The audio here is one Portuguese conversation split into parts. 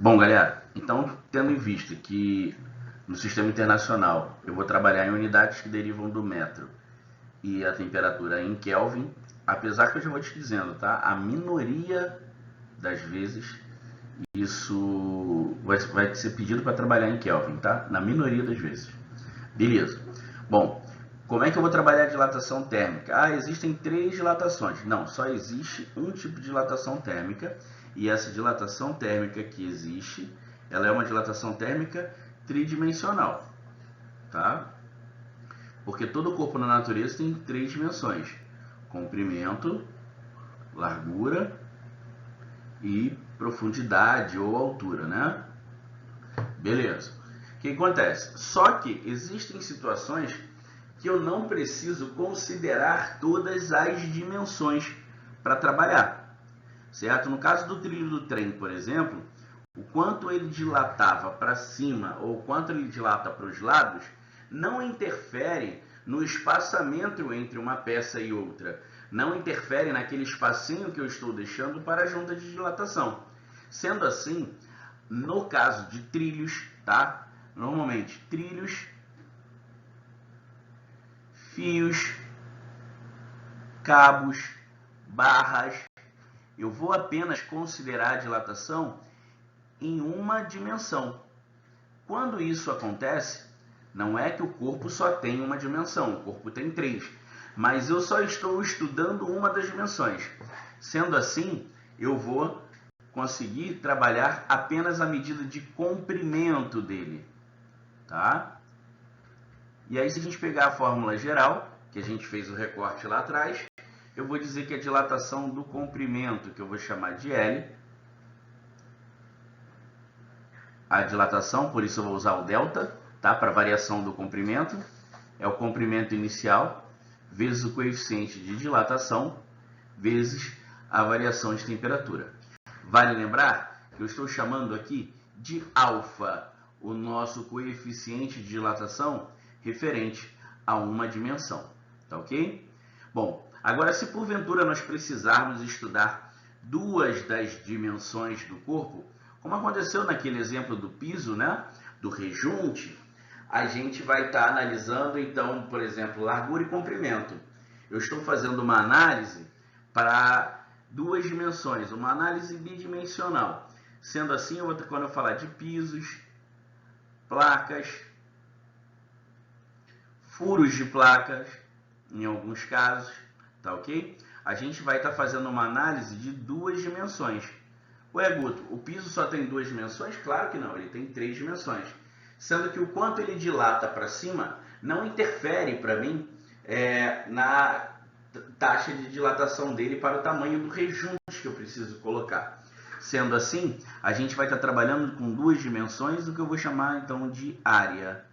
Bom, galera, então, tendo em vista que no sistema internacional eu vou trabalhar em unidades que derivam do metro e a temperatura em Kelvin, apesar que eu já vou te dizendo, tá? A minoria das vezes isso vai ser pedido para trabalhar em Kelvin, tá? Na minoria das vezes. Beleza. Bom, como é que eu vou trabalhar a dilatação térmica? Ah, existem 3 dilatações. Não, só existe um tipo de dilatação térmica. E essa dilatação térmica que existe, ela é uma dilatação térmica tridimensional, tá? Porque todo corpo na natureza tem 3 dimensões: comprimento, largura e profundidade ou altura, né? Beleza. O que acontece? Só que existem situações que eu não preciso considerar todas as dimensões para trabalhar, certo? No caso do trilho do trem, por exemplo, o quanto ele dilatava para cima ou o quanto ele dilata para os lados não interfere no espaçamento entre uma peça e outra, não interfere naquele espacinho que eu estou deixando para a junta de dilatação. Sendo assim, no caso de trilhos, tá? Normalmente trilhos, fios, cabos, barras, eu vou apenas considerar a dilatação em uma dimensão. Quando isso acontece, não é que o corpo só tem uma dimensão, o corpo tem 3, mas eu só estou estudando uma das dimensões. Sendo assim, eu vou conseguir trabalhar apenas a medida de comprimento dele, tá? E aí, se a gente pegar a fórmula geral, que a gente fez o recorte lá atrás, eu vou dizer que a dilatação do comprimento, que eu vou chamar de L, a dilatação, por isso eu vou usar o delta, tá? Para variação do comprimento, é o comprimento inicial, vezes o coeficiente de dilatação, vezes a variação de temperatura. Vale lembrar que eu estou chamando aqui de alfa o nosso coeficiente de dilatação referente a uma dimensão, tá ok? Bom, agora se porventura nós precisarmos estudar 2 das dimensões do corpo, como aconteceu naquele exemplo do piso, né, do rejunte, a gente vai estar analisando então, por exemplo, largura e comprimento. Eu estou fazendo uma análise para 2 dimensões, uma análise bidimensional. Sendo assim, quando eu falar de pisos, placas, furos de placas, em alguns casos, tá ok? A gente vai estar fazendo uma análise de 2 dimensões. Ué, Guto, o piso só tem 2 dimensões? Claro que não, ele tem 3 dimensões. Sendo que o quanto ele dilata para cima não interfere para mim na taxa de dilatação dele para o tamanho do rejunte que eu preciso colocar. Sendo assim, a gente vai estar trabalhando com 2 dimensões, o que eu vou chamar então de área,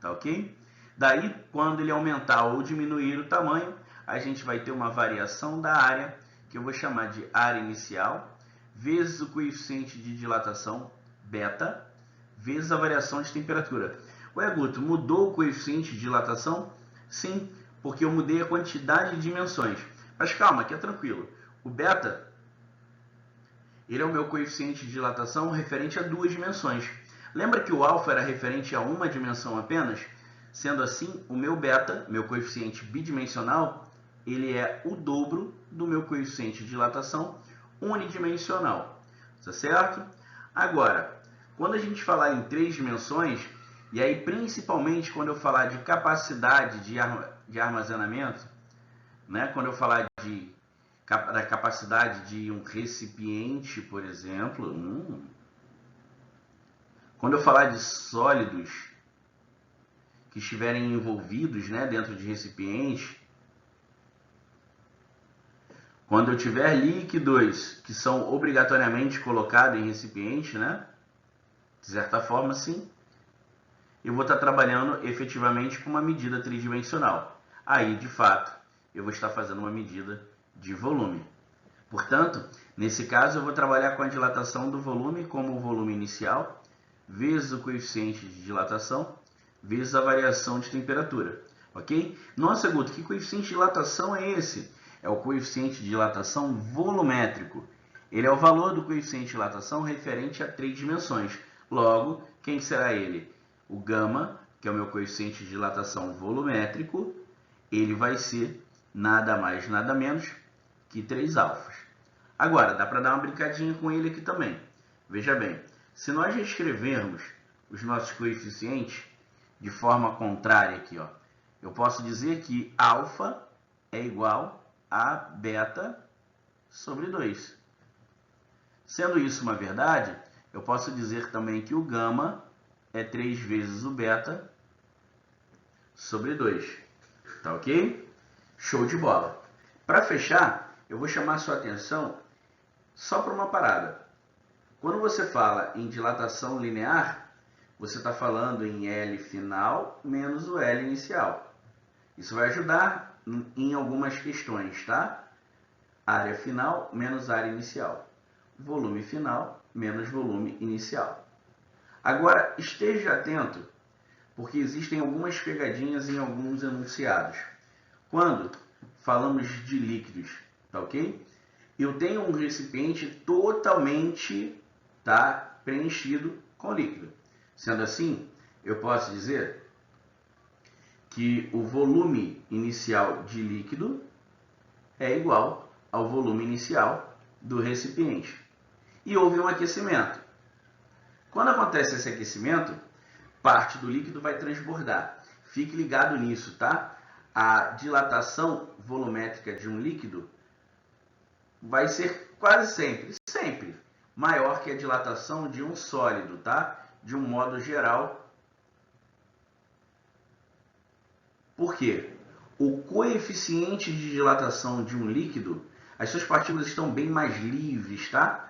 tá ok? Daí, quando ele aumentar ou diminuir o tamanho, a gente vai ter uma variação da área, que eu vou chamar de área inicial, vezes o coeficiente de dilatação, beta, vezes a variação de temperatura. Ué, Guto, mudou o coeficiente de dilatação? Sim, porque eu mudei a quantidade de dimensões. Mas calma, que é tranquilo. O beta, ele é o meu coeficiente de dilatação referente a 2 dimensões. Lembra que o alfa era referente a uma dimensão apenas? Sendo assim, o meu beta, meu coeficiente bidimensional, ele é o dobro do meu coeficiente de dilatação unidimensional. Tá certo? Agora, quando a gente falar em 3 dimensões, e aí principalmente quando eu falar de capacidade de armazenamento, né? Quando eu falar da capacidade de um recipiente, por exemplo, quando eu falar de sólidos que estiverem envolvidos, né, dentro de recipiente, quando eu tiver líquidos que são obrigatoriamente colocados em recipiente, né, de certa forma, sim, eu vou estar trabalhando efetivamente com uma medida tridimensional. Aí, de fato, eu vou estar fazendo uma medida de volume. Portanto, nesse caso, eu vou trabalhar com a dilatação do volume como o volume inicial, vezes o coeficiente de dilatação, vezes a variação de temperatura, ok? Nossa, Guto, que coeficiente de dilatação é esse? É o coeficiente de dilatação volumétrico. Ele é o valor do coeficiente de dilatação referente a 3 dimensões. Logo, quem será ele? O gama, que é o meu coeficiente de dilatação volumétrico, ele vai ser nada mais, nada menos que 3 alfas. Agora, dá para dar uma brincadinha com ele aqui também. Veja bem, se nós reescrevermos os nossos coeficientes de forma contrária aqui, ó, eu posso dizer que alfa é igual a beta sobre 2. Sendo isso uma verdade, eu posso dizer também que o gama é 3 vezes o beta sobre 2. Tá ok? Show de bola. Para fechar, eu vou chamar a sua atenção só para uma parada. Quando você fala em dilatação linear, você está falando em L final menos o L inicial. Isso vai ajudar em algumas questões, tá? Área final menos área inicial. Volume final menos volume inicial. Agora, esteja atento, porque existem algumas pegadinhas em alguns enunciados. Quando falamos de líquidos, tá ok? Eu tenho um recipiente totalmente, tá, preenchido com líquido. Sendo assim, eu posso dizer que o volume inicial de líquido é igual ao volume inicial do recipiente. E houve um aquecimento. Quando acontece esse aquecimento, parte do líquido vai transbordar. Fique ligado nisso, tá? A dilatação volumétrica de um líquido vai ser quase sempre maior que a dilatação de um sólido, tá? De um modo geral. Por quê? O coeficiente de dilatação de um líquido, as suas partículas estão bem mais livres, tá?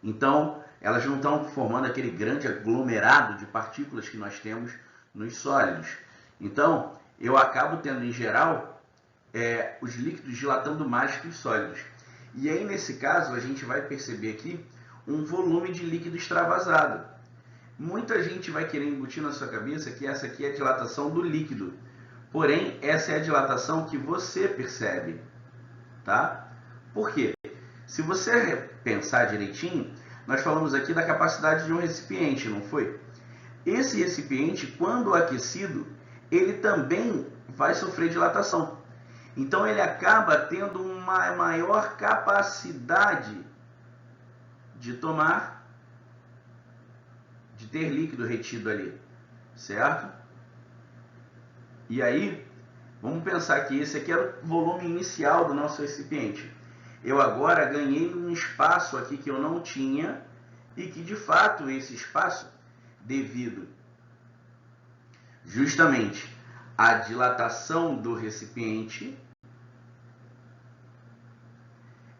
Então, elas não estão formando aquele grande aglomerado de partículas que nós temos nos sólidos. Então, eu acabo tendo, em geral, os líquidos dilatando mais que os sólidos. E aí, nesse caso, a gente vai perceber aqui um volume de líquido extravasado. Muita gente vai querer embutir na sua cabeça que essa aqui é a dilatação do líquido. Porém, essa é a dilatação que você percebe, tá? Por quê? Se você pensar direitinho, nós falamos aqui da capacidade de um recipiente, não foi? Esse recipiente, quando aquecido, ele também vai sofrer dilatação. Então, ele acaba tendo uma maior capacidade de ter líquido retido ali, certo? E aí, vamos pensar que esse aqui era o volume inicial do nosso recipiente. Eu agora ganhei um espaço aqui que eu não tinha e que, de fato, esse espaço, devido justamente à dilatação do recipiente,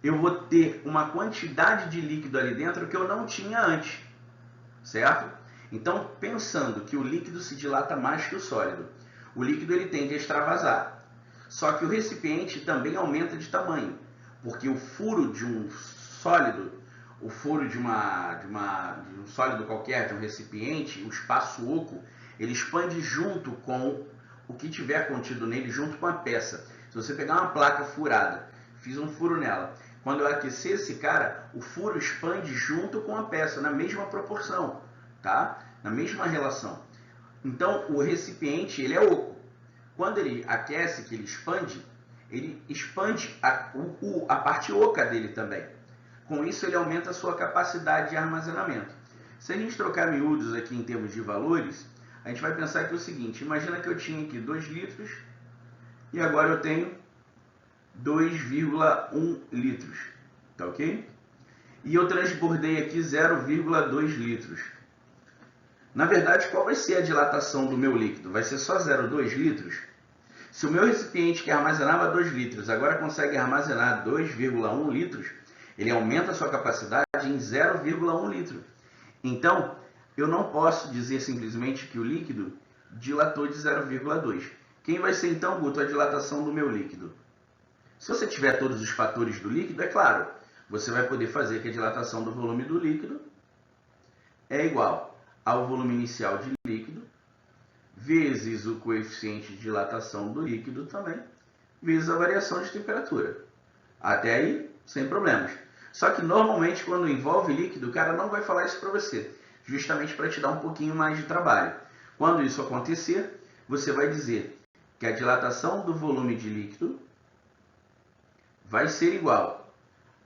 eu vou ter uma quantidade de líquido ali dentro que eu não tinha antes, certo? Então, pensando que o líquido se dilata mais que o sólido, o líquido ele tende a extravasar. Só que o recipiente também aumenta de tamanho, porque o furo de um sólido, o furo de um sólido qualquer, de um recipiente, o espaço oco, ele expande junto com o que tiver contido nele, junto com a peça. Se você pegar uma placa furada, fiz um furo nela, quando eu aquecer esse cara, o furo expande junto com a peça, na mesma proporção, tá? Na mesma relação. Então, o recipiente, ele é oco. Quando ele aquece, que ele expande a parte oca dele também. Com isso, ele aumenta a sua capacidade de armazenamento. Se a gente trocar miúdos aqui em termos de valores, a gente vai pensar que é o seguinte, imagina que eu tinha aqui 2 litros e agora eu tenho 2,1 litros, tá ok? E eu transbordei aqui 0,2 litros. Na verdade, qual vai ser a dilatação do meu líquido? Vai ser só 0,2 litros? Se o meu recipiente que armazenava 2 litros agora consegue armazenar 2,1 litros, ele aumenta a sua capacidade em 0,1 litro. Então, eu não posso dizer simplesmente que o líquido dilatou de 0,2. Quem vai ser então, Guto, a dilatação do meu líquido? Se você tiver todos os fatores do líquido, é claro, você vai poder fazer que a dilatação do volume do líquido é igual ao volume inicial de líquido, vezes o coeficiente de dilatação do líquido também, vezes a variação de temperatura. Até aí, sem problemas. Só que normalmente quando envolve líquido, o cara não vai falar isso para você, justamente para te dar um pouquinho mais de trabalho. Quando isso acontecer, você vai dizer que a dilatação do volume de líquido vai ser igual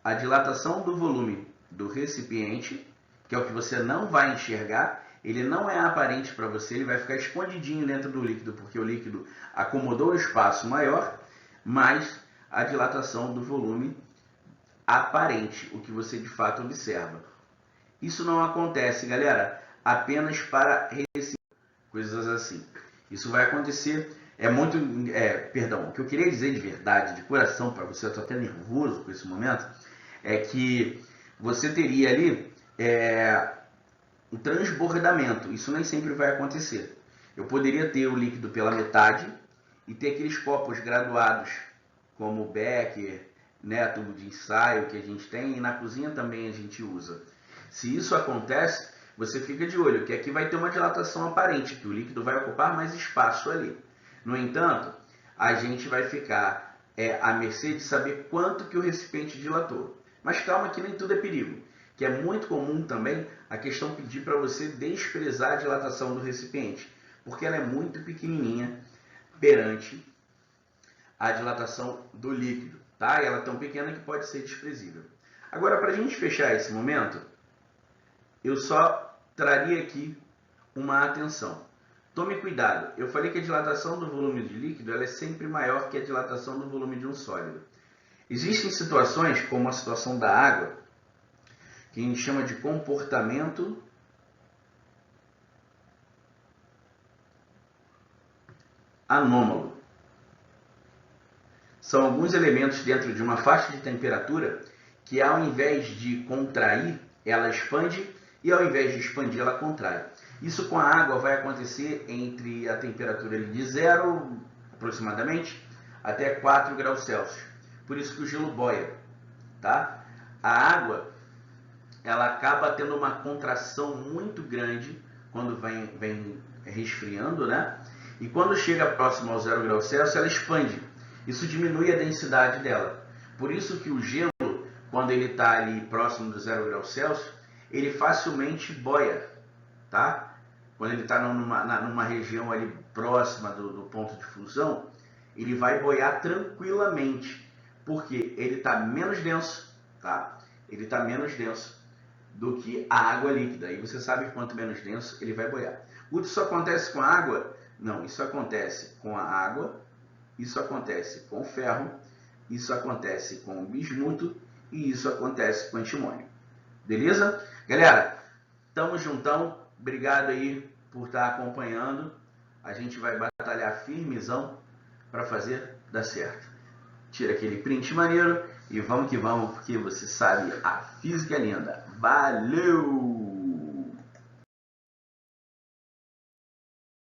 à dilatação do volume do recipiente, que é o que você não vai enxergar, ele não é aparente para você, ele vai ficar escondidinho dentro do líquido, porque o líquido acomodou um espaço maior, mais a dilatação do volume aparente, o que você de fato observa. Isso não acontece, galera, apenas para coisas assim. Isso vai acontecer, perdão, o que eu queria dizer de verdade, de coração para você, eu estou até nervoso com esse momento, é que você teria ali um transbordamento. Isso nem sempre vai acontecer. Eu poderia ter o líquido pela metade e ter aqueles copos graduados, como o Becker, né, tubo de ensaio que a gente tem, e na cozinha também a gente usa. Se isso acontece, você fica de olho, que aqui vai ter uma dilatação aparente, que o líquido vai ocupar mais espaço ali. No entanto, a gente vai ficar à mercê de saber quanto que o recipiente dilatou. Mas calma que nem tudo é perigo, que é muito comum também a questão pedir para você desprezar a dilatação do recipiente, porque ela é muito pequenininha perante a dilatação do líquido, tá? E ela é tão pequena que pode ser desprezível. Agora, para a gente fechar esse momento, eu só traria aqui uma atenção. Tome cuidado, eu falei que a dilatação do volume de líquido ela é sempre maior que a dilatação do volume de um sólido. Existem situações, como a situação da água, que a gente chama de comportamento anômalo. São alguns elementos dentro de uma faixa de temperatura que, ao invés de contrair, ela expande, e ao invés de expandir, ela contrai. Isso com a água vai acontecer entre a temperatura de 0, aproximadamente, até 4 graus Celsius. Por isso que o gelo boia, tá? A água, ela acaba tendo uma contração muito grande quando vem resfriando, né? E quando chega próximo ao 0 graus Celsius, ela expande. Isso diminui a densidade dela. Por isso que o gelo, quando ele está ali próximo do 0 graus Celsius, ele facilmente boia, tá? Quando ele está numa região ali próxima do ponto de fusão, ele vai boiar tranquilamente, porque ele está menos denso, tá? Ele está menos denso do que a água líquida. E você sabe que quanto menos denso, ele vai boiar. Isso acontece com a água? Não, isso acontece com a água, isso acontece com o ferro, isso acontece com o bismuto e isso acontece com o antimônio. Beleza? Galera, tamo juntão. Obrigado aí por estar acompanhando. A gente vai batalhar firmezão para fazer dar certo. Tira aquele print maneiro e vamos que vamos, porque você sabe, a física é linda. Valeu!